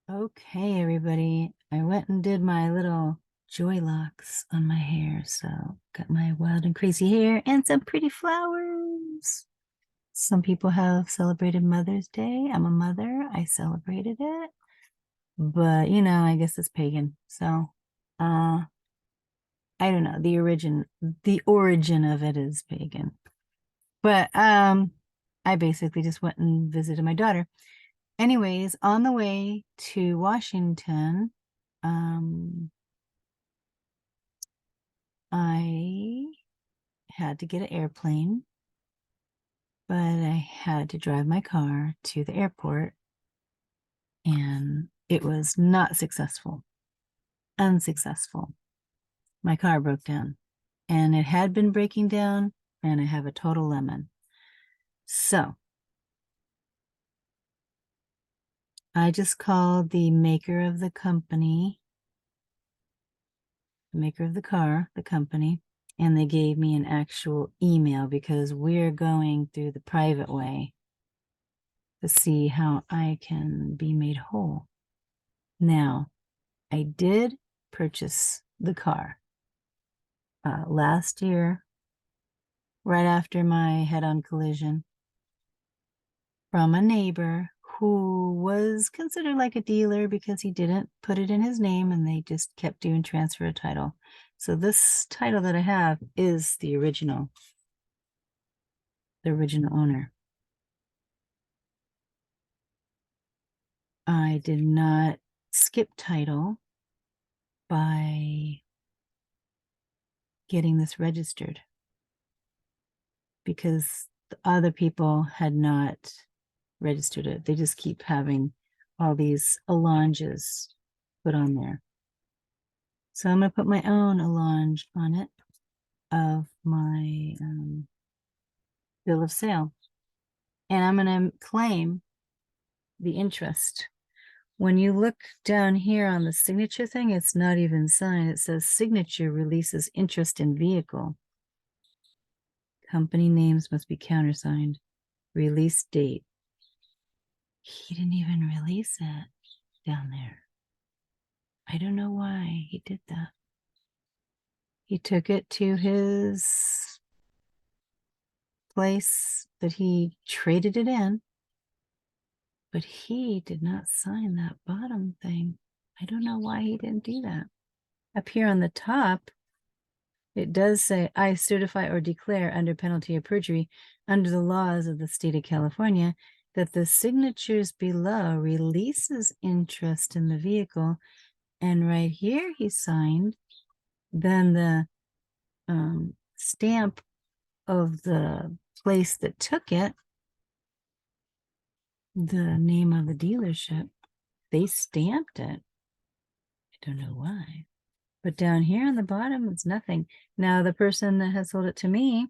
Okay, everybody. I went and did my little joy locks on my hair. So got my wild and crazy hair and some pretty flowers. Some people have celebrated Mother's Day. I'm a mother. I celebrated it. But I guess it's pagan. So uh I don't know. The origin of it is pagan. But I basically just went and visited my daughter. Anyways, on the way to Washington, um, I had to get an airplane, but I had to drive my car to the airport, and it was not successful, unsuccessful. My car broke down, and it had been breaking down, and I have a total lemon. So I just called the maker of the company, the maker of the car, the company, and they gave me an actual email because we're going through the private way to see how I can be made whole. Now, I did purchase the car last year, right after my head-on collision, from a neighbor who was considered like a dealer because he didn't put it in his name and they just kept doing transfer of title. So this title that I have is the original owner. I did not skip title by getting this registered because the other people had not registered it. They just keep having all these allonges put on there. So I'm going to put my own allonge on it of my bill of sale. And I'm going to claim the interest. When you look down here on the signature thing, it's not even signed. It says signature releases interest in vehicle. Company names must be countersigned. Release date. He didn't even release it down there. I don't know why he did that. He took it to his place that he traded it in, but he did not sign that bottom thing. I don't know why he didn't do that. Up here on the top, it does say, I certify or declare under penalty of perjury under the laws of the state of California that the signatures below releases interest in the vehicle. And right here he signed, then the stamp of the place that took it, the name of the dealership, they stamped it. I don't know why. But down here on the bottom, it's nothing. Now, the person that has sold it to me,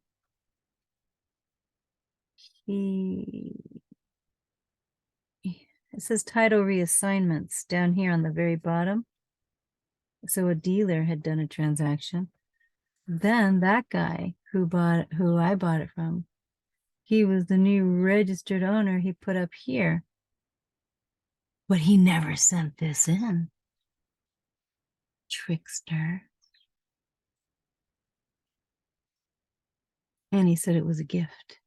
it says title reassignments down here on the very bottom. So a dealer had done a transaction. Then that guy who I bought it from, he was the new registered owner he put up here. But he never sent this in. Trickster. And he said it was a gift.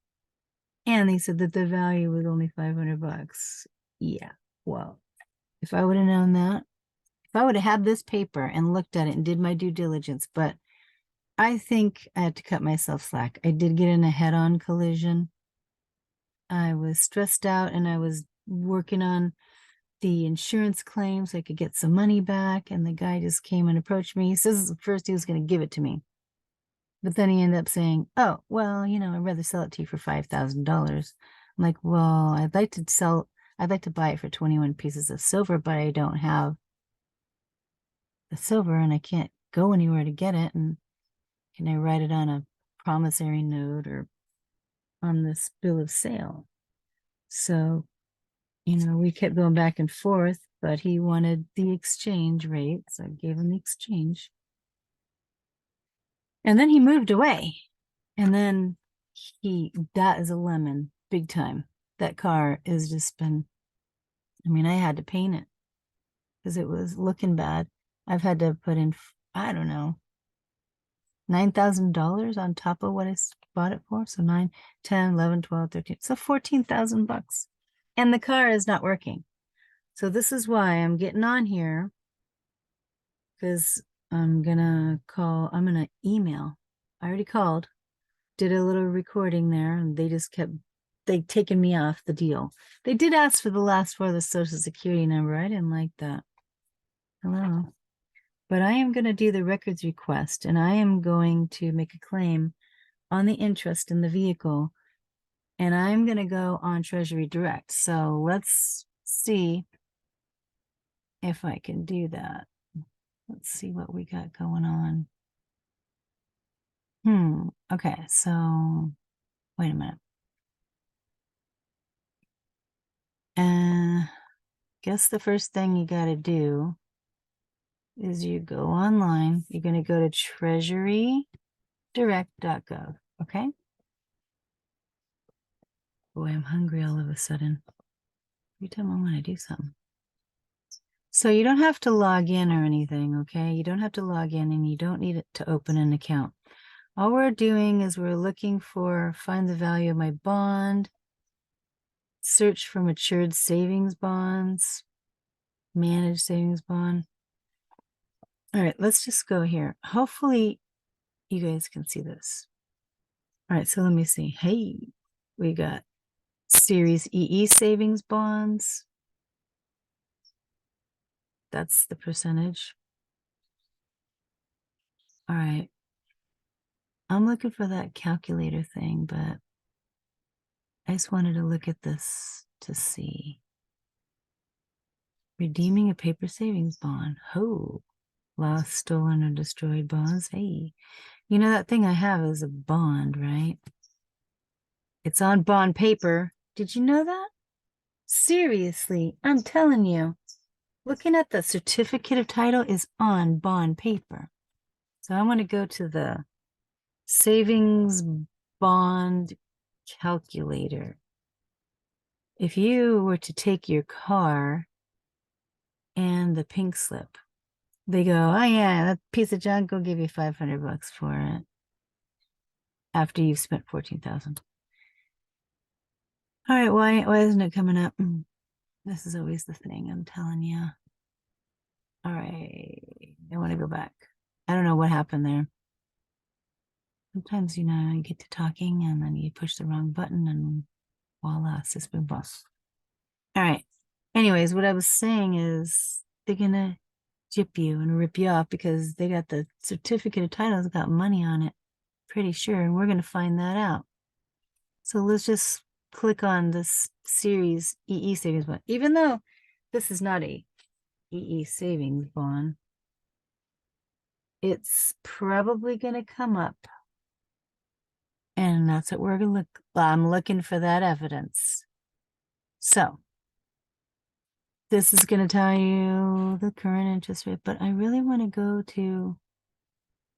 And he said that the value was only $500. Yeah, well, if I would have known that, if I would have had this paper and looked at it and did my due diligence, but I think I had to cut myself slack. I did get in a head-on collision. I was stressed out and I was working on the insurance claim so I could get some money back. And the guy just came and approached me. He says first he was going to give it to me. But then he ended up saying, oh, well, I'd rather sell it to you for $5,000. I'm like, well, I'd like to buy it for 21 pieces of silver, but I don't have the silver and I can't go anywhere to get it. And can I write it on a promissory note or on this bill of sale? So, we kept going back and forth, but he wanted the exchange rate. So I gave him the exchange. And then he moved away. And then that is a lemon. big time. That car has just been, I mean, I had to paint it because it was looking bad. I've had to put in, I don't know, $9,000 on top of what I bought it for. So 9, 10, 11, 12, 13. So 14,000 bucks. And the car is not working. So this is why I'm getting on here, because I'm gonna email. I already called, did a little recording there, and they taken me off the deal. They did ask for the last four of the social security number. I didn't like that. Hello. But I am gonna do the records request, and I am going to make a claim on the interest in the vehicle, and I'm gonna go on Treasury Direct. So let's see if I can do that. Let's see what we got going on. Okay, so wait a minute. Guess the first thing you got to do is you go online. You're going to go to treasurydirect.gov. Okay. Boy, I'm hungry all of a sudden. Every time I want to do something. So you don't have to log in or anything. Okay. You don't have to log in, and you don't need it to open an account. All we're doing is we're looking for find the value of my bond, search for matured savings bonds, managed savings bond. All right, let's just go here. Hopefully you guys can see this. All right, so let me see. Hey, we got Series EE savings bonds. That's the percentage. All right. I'm looking for that calculator thing, but I just wanted to look at this to see. Redeeming a paper savings bond. Oh, lost, stolen, or destroyed bonds. Hey, you know that thing I have is a bond, right? It's on bond paper. Did you know that? Seriously, I'm telling you. Looking at the certificate of title is on bond paper. So I want to go to the savings bond calculator. If you were to take your car and the pink slip, they go, oh yeah, that piece of junk, will give you 500 bucks for it after you've spent 14,000. All right, why isn't it coming up? This is always the thing, I'm telling you. All right, I want to go back. I don't know what happened there. Sometimes, you get to talking and then you push the wrong button and voila, system bust. All right. Anyways, what I was saying is they're going to jip you and rip you off because they got the certificate of title, got money on it. Pretty sure. And we're going to find that out. So let's just click on this series EE savings bond. Even though this is not a EE savings bond, it's probably going to come up. And that's what we're going to look. I'm looking for that evidence. So this is going to tell you the current interest rate, but I really want to go to,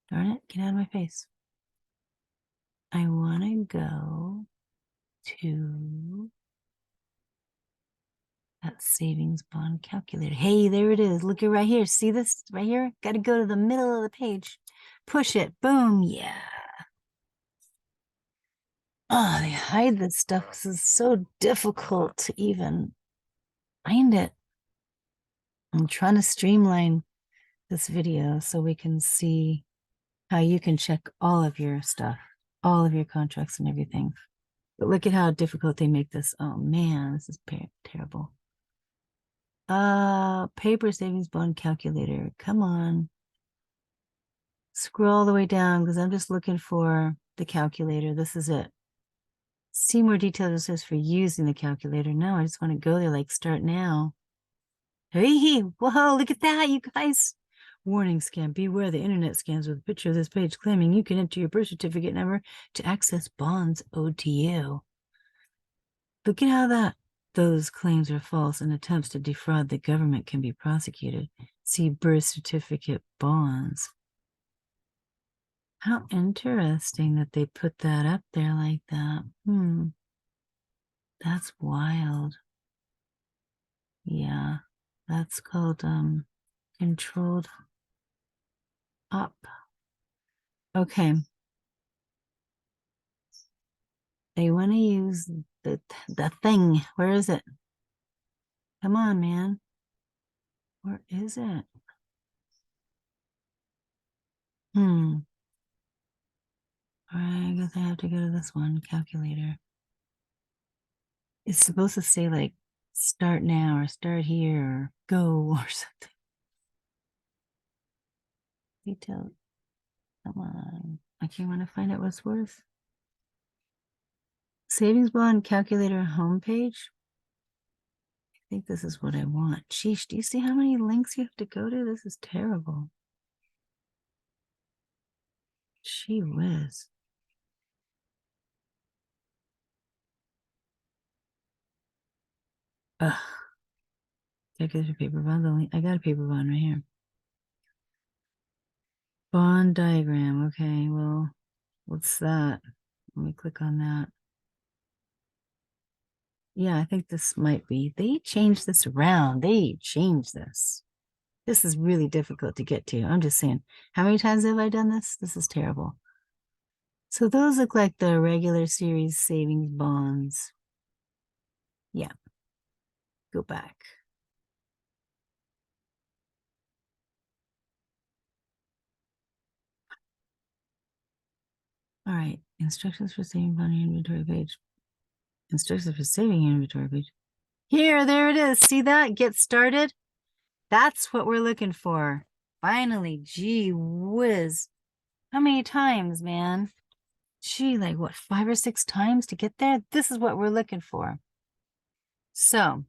darn it, get out of my face. I want to go to that savings bond calculator. Hey, there it is. Look at right here. See this right here? Got to go to the middle of the page. Push it. Boom. Yeah. Oh, they hide this stuff because it's so difficult to even find it. I'm trying to streamline this video so we can see how you can check all of your stuff, all of your contracts and everything. But look at how difficult they make this. Oh man, this is terrible. Paper savings bond calculator. Come on. Scroll all the way down because I'm just looking for the calculator. This is it. See more details, it says for using the calculator. No, I just want to go there, like start now. Hey, whoa, look at that, you guys. Warning scam. Beware the internet scams with a picture of this page claiming you can enter your birth certificate number to access bonds owed to you. Look at how those claims are false and attempts to defraud the government can be prosecuted. See birth certificate bonds. How interesting that they put that up there like that. That's wild. Yeah, that's called controlled up. Okay. They want to use the thing. Where is it? Come on, man. Where is it? All right, I guess I have to go to this one, calculator. It's supposed to say like start now or start here or go or something. Detail. Come on. I can't want to find out what's worth. Savings bond calculator homepage. I think this is what I want. Sheesh, do you see how many links you have to go to? This is terrible. Gee whiz. Ugh. Calculator paper bond. I got a paper bond right here. Bond diagram. Okay, well, what's that? Let me click on that. Yeah, I think this might be. They changed this around. They changed this. This is really difficult to get to. I'm just saying, how many times have I done this? This is terrible. So those look like the regular series savings bonds. Yeah. Go back. All right. Instructions for saving bond inventory page. Instructions for saving inventory page. Here, there it is. See that? Get started. That's what we're looking for. Finally, gee whiz. How many times, man? Gee, like what, 5 or 6 times to get there? This is what we're looking for. So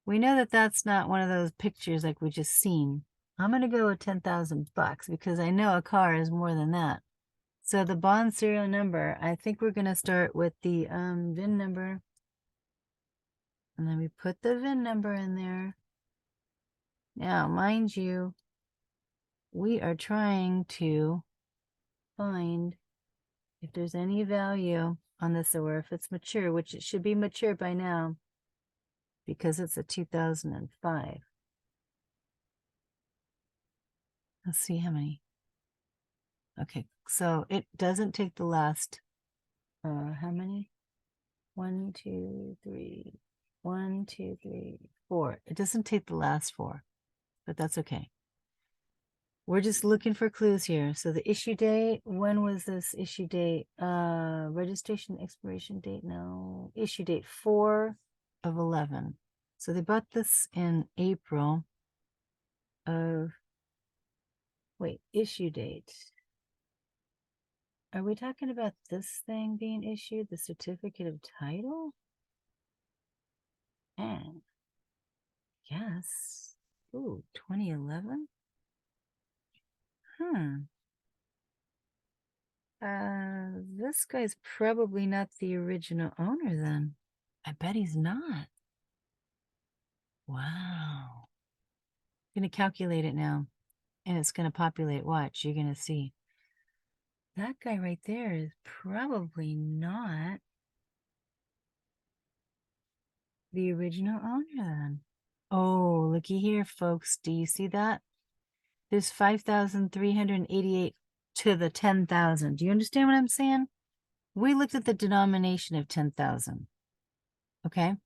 we know that that's not one of those pictures like we just seen. I'm going to go with 10,000 bucks because I know a car is more than that. So the bond serial number, I think we're going to start with the VIN number. And then we put the VIN number in there. Now, mind you, we are trying to find if there's any value on this or if it's mature, which it should be mature by now because it's a 2005. Let's see how many. Okay, so it doesn't take the last, how many? 1, 2, 3, 1, 2, 3, 4. It doesn't take the last 4, but that's okay. We're just looking for clues here. So the issue date, when was this issue date? Registration expiration date, no. Issue date 4/11. So they bought this in April of, wait, issue date. Are we talking about this thing being issued, the certificate of title? And yes. Ooh, 2011? This guy's probably not the original owner then. I bet he's not. Wow. I'm gonna calculate it now and it's gonna populate. Watch, you're gonna see. That guy right there is probably not the original owner then. Oh, looky here, folks. Do you see that? There's 5,388 to the 10,000. Do you understand what I'm saying? We looked at the denomination of 10,000. Okay.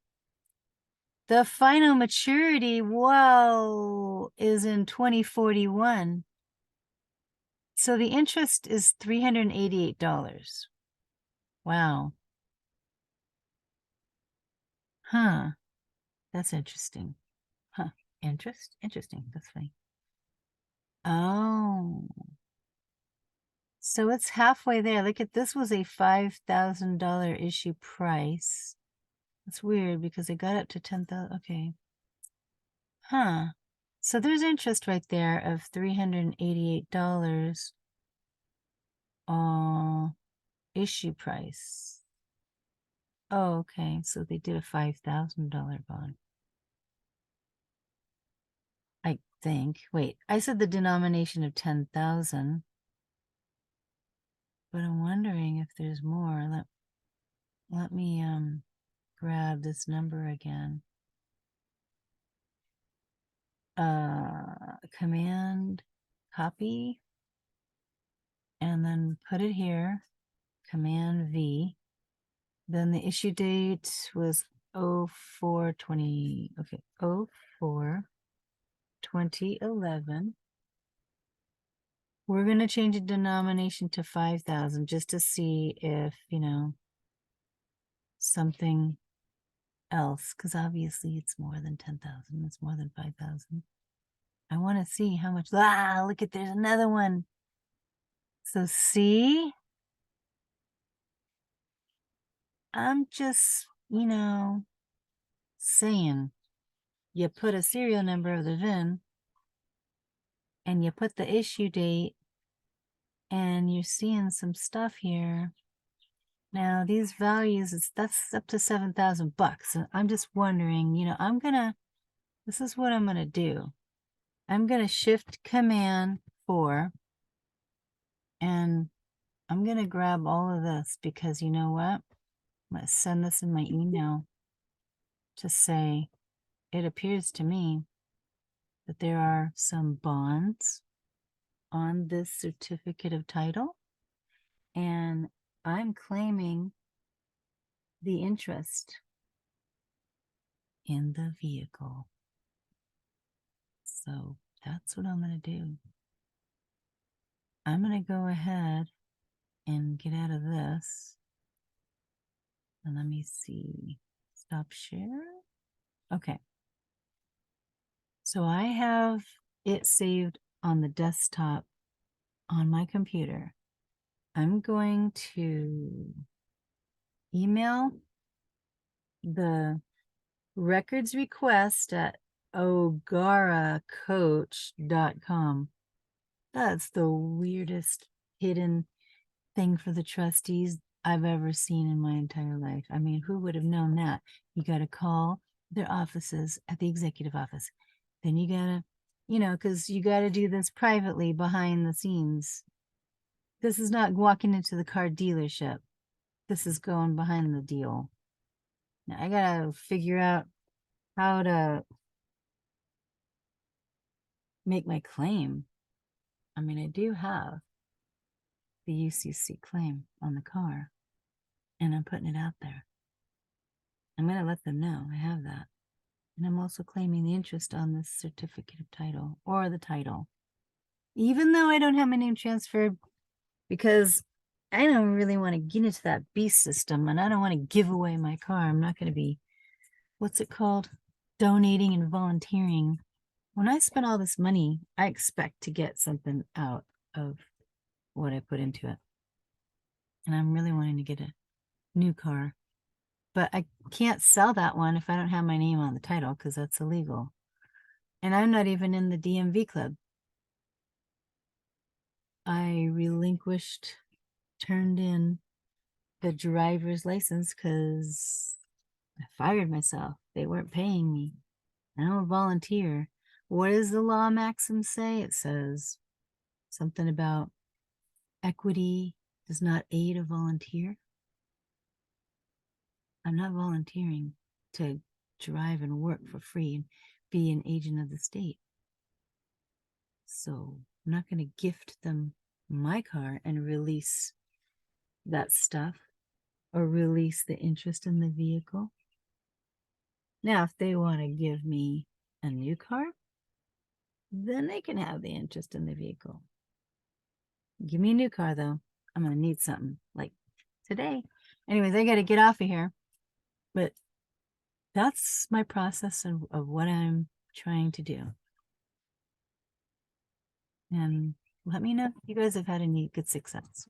The final maturity, whoa, is in 2041. So the interest is $388. Wow. Huh. That's interesting. Huh. Interest? Interesting. That's funny. Oh. So it's halfway there. Look at this was a $5,000 issue price. That's weird because it got up to 10,000. Okay. Huh. So there's interest right there of $388 issue price. Oh, okay. So they did a $5,000 bond. I think. Wait, I said the denomination of 10,000. But I'm wondering if there's more. Let me grab this number again. Command copy and then put it here. Command V. Then the issue date was 04/20. Okay, 04/2011. We're going to change the denomination to 5,000 just to see if, something else, because obviously it's more than 10,000. It's more than 5,000. I want to see how much. Look at, there's another one. So see, I'm just, saying, you put a serial number of the VIN and you put the issue date and you're seeing some stuff here. Now these values, that's up to $7,000. And I'm just wondering, this is what I'm gonna do. I'm gonna shift Command 4 and I'm gonna grab all of this because you know what? I'm gonna send this in my email to say, it appears to me that there are some bonds on this certificate of title, and I'm claiming the interest in the vehicle. So that's what I'm going to do. I'm going to go ahead and get out of this. And let me see. Stop share. Okay. So I have it saved on the desktop on my computer. I'm going to email the records request at ogaracoach.com. That's the weirdest hidden thing for the trustees I've ever seen in my entire life. I mean, who would have known that? You got to call their offices at the executive office. Then you got to, because you got to do this privately behind the scenes. This is not walking into the car dealership. This is going behind the deal. Now I got to figure out how to make my claim. I mean, I do have the UCC claim on the car, and I'm putting it out there. I'm going to let them know I have that. And I'm also claiming the interest on this certificate of title or the title, even though I don't have my name transferred, because I don't really want to get into that beast system, and I don't want to give away my car. I'm not going to be, what's it called? Donating and volunteering. When I spend all this money, I expect to get something out of what I put into it. And I'm really wanting to get a new car, but I can't sell that one if I don't have my name on the title, because that's illegal. And I'm not even in the DMV club. I turned in the driver's license because I fired myself. They weren't paying me. I'm a volunteer. What does the law maxim say? It says something about equity does not aid a volunteer. I'm not volunteering to drive and work for free and be an agent of the state. So I'm not going to gift them my car and release that stuff or release the interest in the vehicle. Now, if they want to give me a new car, then they can have the interest in the vehicle. Give me a new car, though. I'm going to need something like today. Anyways, I got to get off of here. But that's my process of what I'm trying to do. And let me know if you guys have had any good success.